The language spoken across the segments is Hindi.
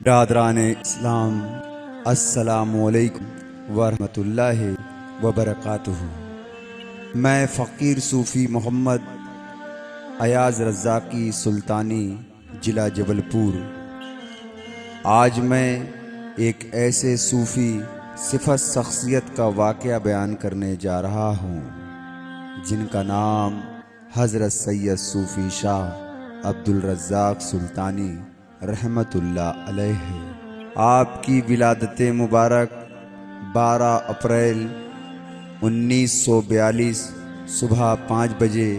बिरादरान इस्लाम, अस्सलामुअलैकुम वरहमतुल्लाहि वबरकातुहू। मैं फ़कीर सूफ़ी मोहम्मद अयाज़ रज़ाकी सुल्तानी, ज़िला जबलपुर। आज मैं एक ऐसे सूफ़ी सिफ़त शख्सियत का वाक़या बयान करने जा रहा हूँ जिनका नाम हज़रत सैयद सूफ़ी शाह अब्दुल रज़्ज़ाक़ सुल्तानी रहमतुल्लाह अलैह है। आपकी विलादत मुबारक 12 अप्रैल 1942 सुबह 5 बजे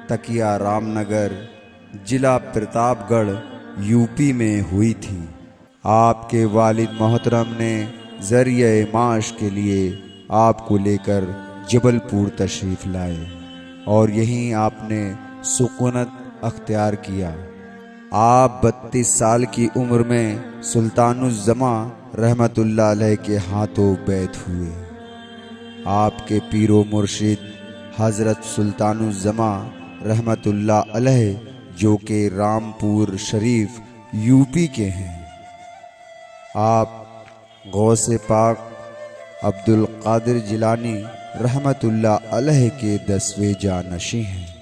तकिया रामनगर, जिला प्रतापगढ़, यूपी में हुई थी। आपके वालिद मोहतरम ने ज़रिए माश के लिए आपको लेकर जबलपुर तशरीफ़ लाए और यहीं आपने सुकूनत अख्तियार किया। आप 32 साल की उम्र में सुल्तानुज़्ज़मा रहमतुल्लाह अलैह के हाथों बैत हुए। आपके पीरो मुर्शिद हज़रत सुल्तानुज़्ज़मा रहमतुल्लाह अलैह, जो कि रामपुर शरीफ यूपी के हैं, आप गौसे पाक अब्दुल कादिर जिलानी रहमतुल्लाह अलैह के 10वें जानशी हैं।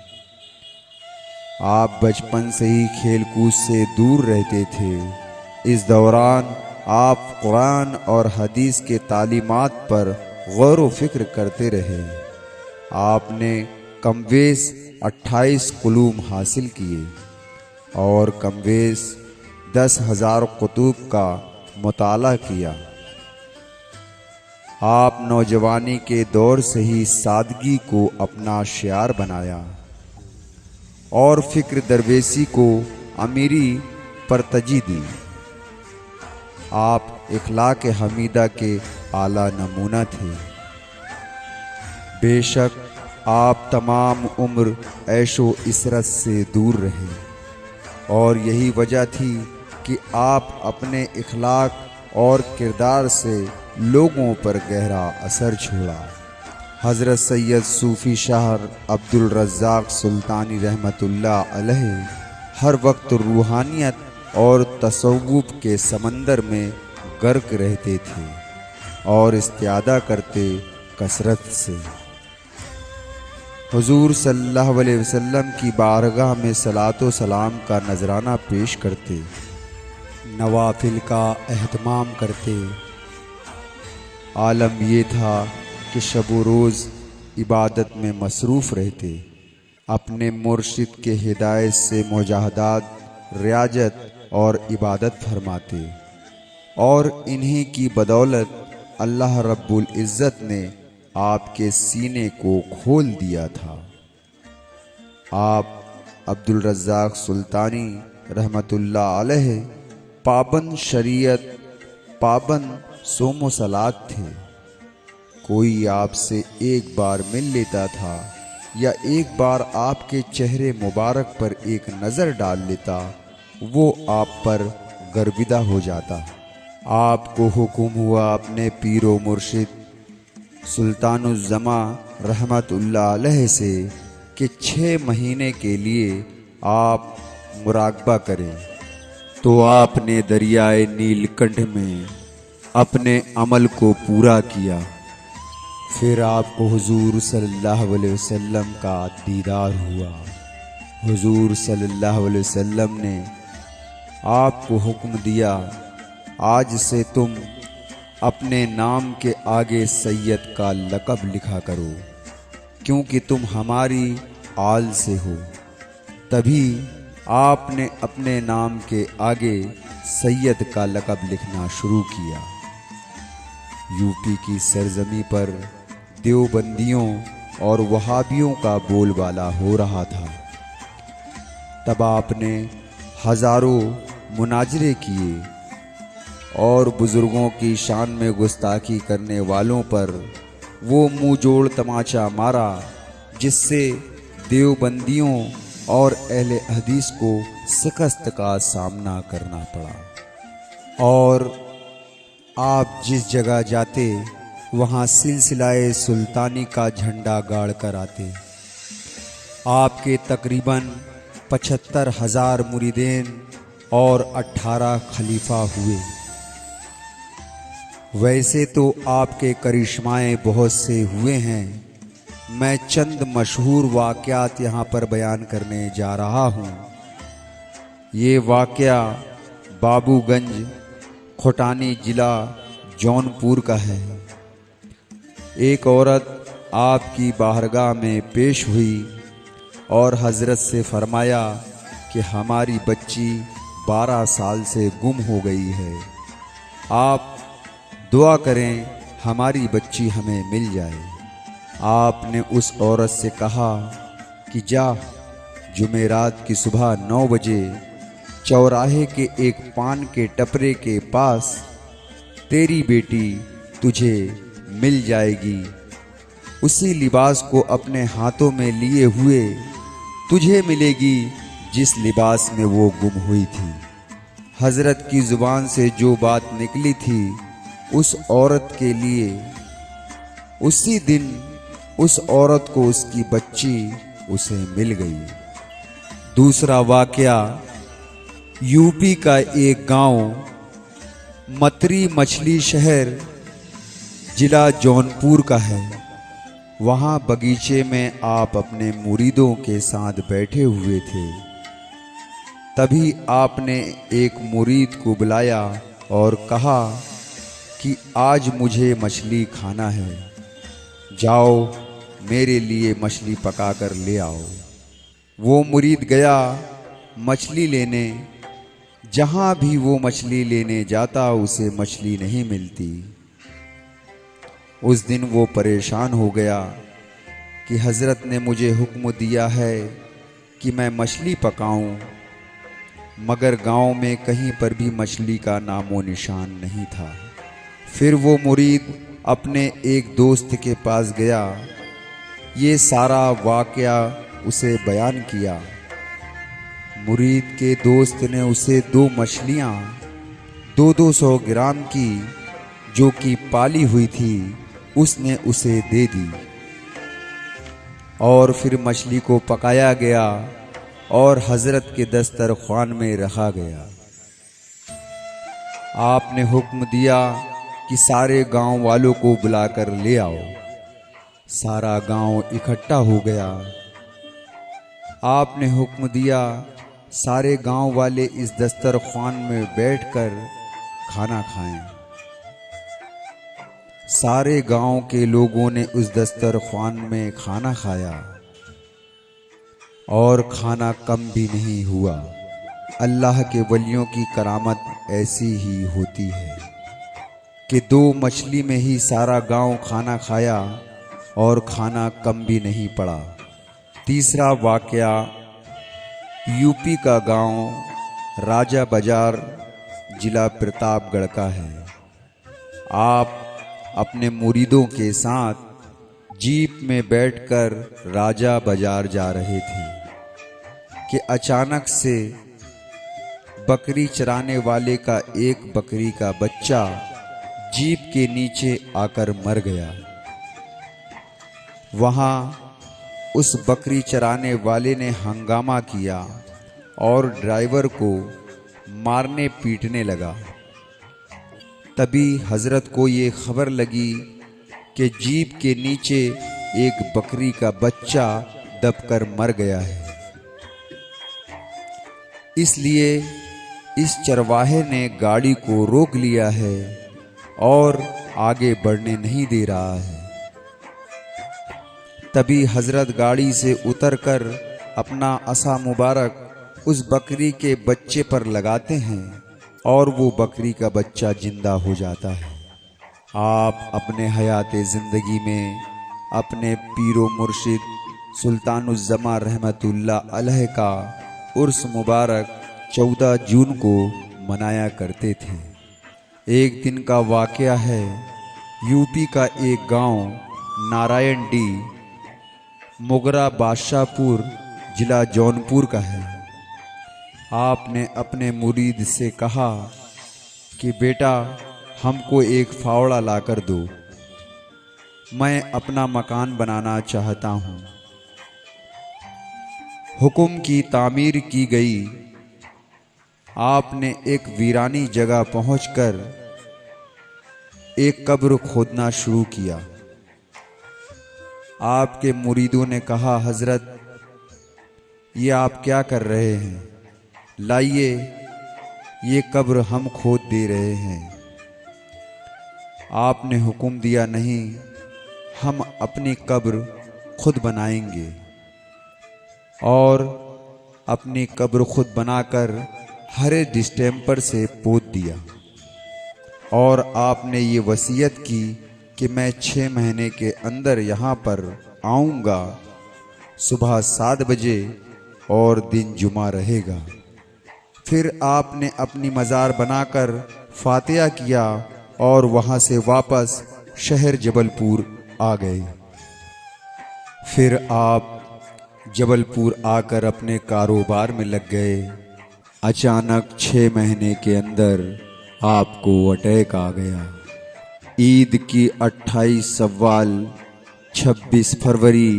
आप बचपन से ही खेल कूद से दूर रहते थे। इस दौरान आप कुरान और हदीस के तालीमात पर गौर व फिक्र करते रहे। आपने कमवेश 28 कुलूम हासिल किए और कमवेश 10,000 कुतुब का मुताला किया। आप नौजवानी के दौर से ही सादगी को अपना शियार बनाया और फ़िक्र दरवेशी को अमीरी पर तरजीह दी। आप इखलाक हमीदा के आला नमूना थे। बेशक आप तमाम उम्र ऐशो इसरत से दूर रहे और यही वजह थी कि आप अपने इखलाक और किरदार से लोगों पर गहरा असर छोड़ा। हज़रत सैयद सूफ़ी शाह अब्दुल रज़्ज़ाक़ सुल्तानी रहमतुल्लाह अलैह हर वक्त रूहानियत और तसव्वुफ़ के समंदर में गर्क रहते थे और इस्तिआदा करते कसरत से। हुज़ूर सल्लल्लाहु अलैहि वसल्लम की बारगाह में सलातो सलाम का नजराना पेश करते, नवाफिल का एहतमाम करते। आलम ये था कि शब रोज़ इबादत में मसरूफ़ रहते, अपने मुर्शिद के हिदायत से मुजाहदात, रियाजत और इबादत फरमाते और इन्हीं की बदौलत अल्लाह रब्बुल इज़्ज़त ने आपके सीने को खोल दिया था। आप अब्दुल रज़्ज़ाक़ सुल्तानी रहमतुल्लाह अलैह पाबंद शरीयत, पाबंद सोमो सलात थे। कोई आपसे एक बार मिल लेता था या एक बार आपके चेहरे मुबारक पर एक नज़र डाल लेता, वो आप पर गर्विदा हो जाता। आपको हुक्म हुआ अपने पीरो मुर्शिद सुल्तानुज़्ज़मा रहमतुल्लाह अलैह से कि 6 महीने के लिए आप मुराक़बा करें। तो आपने दरियाए नीलकंठ में अपने अमल को पूरा किया। फिर आपको हुजूर सल्लल्लाहु अलैहि वसल्लम का दीदार हुआ। हुजूर सल्लल्लाहु अलैहि वसल्लम ने आपको हुक्म दिया, आज से तुम अपने नाम के आगे सैयद का लक़ब लिखा करो, क्योंकि तुम हमारी आल से हो। तभी आपने अपने नाम के आगे सैयद का लक़ब लिखना शुरू किया। यूपी की सरजमी पर देवबंदियों और वहाबियों का बोलबाला हो रहा था। तब आपने हज़ारों मुनाजरे किए और बुज़ुर्गों की शान में गुस्ताखी करने वालों पर वो मुँह जोड़ तमाचा मारा, जिससे देवबंदियों और अहले हदीस को शिकस्त का सामना करना पड़ा। और आप जिस जगह जाते वहाँ सिलसिलाए सुल्तानी का झंडा गाड़ कर आते। आपके तकरीबन 75,000 मुरीदेन और 18 खलीफा हुए। वैसे तो आपके करिश्माएं बहुत से हुए हैं, मैं चंद मशहूर वाक़यात यहाँ पर बयान करने जा रहा हूँ। ये वाक़या बाबूगंज खोटानी जिला जौनपुर का है। एक औरत आपकी बारगाह में पेश हुई और हज़रत से फरमाया कि हमारी बच्ची 12 साल से गुम हो गई है, आप दुआ करें हमारी बच्ची हमें मिल जाए। आपने उस औरत से कहा कि जा, जुमेरात की सुबह 9 बजे चौराहे के एक पान के टपरे के पास तेरी बेटी तुझे मिल जाएगी। उसी लिबास को अपने हाथों में लिए हुए तुझे मिलेगी जिस लिबास में वो गुम हुई थी। हज़रत की ज़ुबान से जो बात निकली थी उस औरत के लिए, उसी दिन उस औरत को उसकी बच्ची उसे मिल गई। दूसरा वाक़या यूपी का एक गांव मतरी मछली शहर जिला जौनपुर का है। वहाँ बगीचे में आप अपने मुरीदों के साथ बैठे हुए थे। तभी आपने एक मुरीद को बुलाया और कहा कि आज मुझे मछली खाना है, जाओ मेरे लिए मछली पकाकर ले आओ। वो मुरीद गया मछली लेने। जहाँ भी वो मछली लेने जाता उसे मछली नहीं मिलती। उस दिन वो परेशान हो गया कि हज़रत ने मुझे हुक्म दिया है कि मैं मछली पकाऊं, मगर गांव में कहीं पर भी मछली का नामो निशान नहीं था। फिर वो मुरीद अपने एक दोस्त के पास गया, ये सारा वाक़या उसे बयान किया। मुरीद के दोस्त ने उसे 2 मछलियाँ 200 ग्राम की जो कि पाली हुई थी उसने उसे दे दी और फिर मछली को पकाया गया और हज़रत के दस्तरख्वान में रखा गया। आपने हुक्म दिया कि सारे गांव वालों को बुलाकर ले आओ। सारा गांव इकट्ठा हो गया। आपने हुक्म दिया सारे गांव वाले इस दस्तरख्वान में बैठकर खाना खाएं। सारे गांव के लोगों ने उस दस्तरख्वान में खाना खाया और खाना कम भी नहीं हुआ। अल्लाह के वलियों की करामत ऐसी ही होती है कि 2 मछली में ही सारा गांव खाना खाया और खाना कम भी नहीं पड़ा। तीसरा वाक़या यूपी का गांव राजा बाजार जिला प्रतापगढ़ का है। आप अपने मुरीदों के साथ जीप में बैठकर राजा बाजार जा रहे थे कि अचानक से बकरी चराने वाले का एक बकरी का बच्चा जीप के नीचे आकर मर गया। वहाँ उस बकरी चराने वाले ने हंगामा किया और ड्राइवर को मारने पीटने लगा। तभी हज़रत को ये खबर लगी कि जीप के नीचे एक बकरी का बच्चा दबकर मर गया है। इसलिए इस चरवाहे ने गाड़ी को रोक लिया है और आगे बढ़ने नहीं दे रहा है। तभी हज़रत गाड़ी से उतरकर अपना असा मुबारक उस बकरी के बच्चे पर लगाते हैं और वो बकरी का बच्चा जिंदा हो जाता है। आप अपने हयाते ज़िंदगी में अपने पीरो मुर्शिद सुल्तानुज़्ज़मा रहमतुल्लाह अलैह का उर्स मुबारक 14 जून को मनाया करते थे। एक दिन का वाक़या है, यूपी का एक गांव नारायण डी मोगरा बादशाहपुर जिला जौनपुर का है। आपने अपने मुरीद से कहा कि बेटा हमको एक फावड़ा लाकर दो, मैं अपना मकान बनाना चाहता हूँ। हुक्म की तामीर की गई। आपने एक वीरानी जगह पहुंचकर एक कब्र खोदना शुरू किया। आपके मुरीदों ने कहा, हजरत ये आप क्या कर रहे हैं? लाइए, ये कब्र हम खोद दे रहे हैं। आपने हुक्म दिया, नहीं, हम अपनी कब्र खुद बनाएंगे। और अपनी कब्र खुद बनाकर हरे डिस्टेम्पर से पोत दिया। और आपने ये वसीयत की कि मैं 6 महीने के अंदर यहाँ पर आऊँगा, सुबह 7 बजे और दिन जुमा रहेगा। फिर आपने अपनी मज़ार बनाकर फातिहा किया और वहाँ से वापस शहर जबलपुर आ गए। फिर आप जबलपुर आकर अपने कारोबार में लग गए। अचानक 6 महीने के अंदर आपको अटैक आ गया। ईद की 28 शव्वाल 26 फरवरी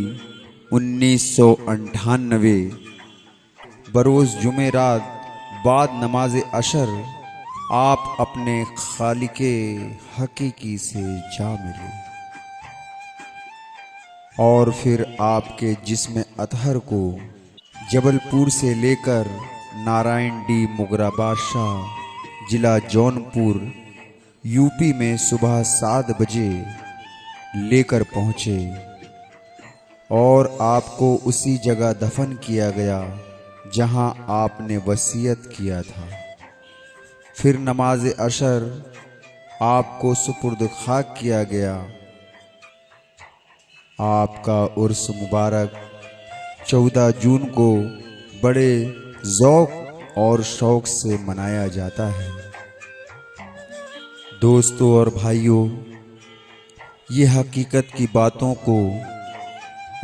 1998 बरोज़ जुमेरात बाद नमाज अशर आप अपने खालिके हकीकी से जा मिले। और फिर आपके जिस्म अतहर को जबलपुर से लेकर नारायण डी मुगरा बादशाह जिला जौनपुर यूपी में सुबह 7 बजे लेकर पहुँचे और आपको उसी जगह दफन किया गया जहां आपने वसीयत किया था। फिर नमाज अशर आपको सुपुर्द खाक किया गया। आपका उर्स मुबारक 14 जून को बड़े ज़ौक़ और शौक़ से मनाया जाता है। दोस्तों और भाइयों, ये हकीकत की बातों को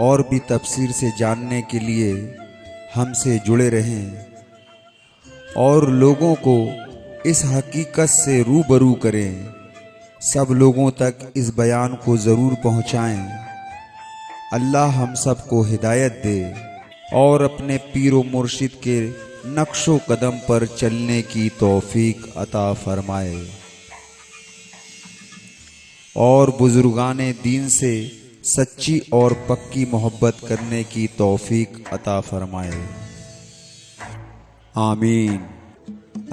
और भी तफसीर से जानने के लिए हमसे जुड़े रहें और लोगों को इस हकीकत से रूबरू करें। सब लोगों तक इस बयान को ज़रूर पहुँचाएं। अल्लाह हम सब को हिदायत दे और अपने पीर व मुर्शिद के नक्शो कदम पर चलने की तौफीक अता फरमाए और बुजुर्गाने दीन से सच्ची और पक्की मोहब्बत करने की तौफीक अता फरमाए। आमीन।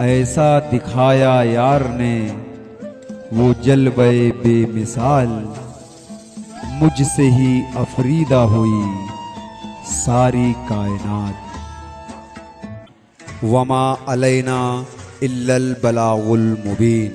ऐसा दिखाया यार ने वो जलवे बेमिसाल, मुझसे ही अफरीदा हुई सारी कायनात। वमा अलैना इल्लल बलागुल मुबीन।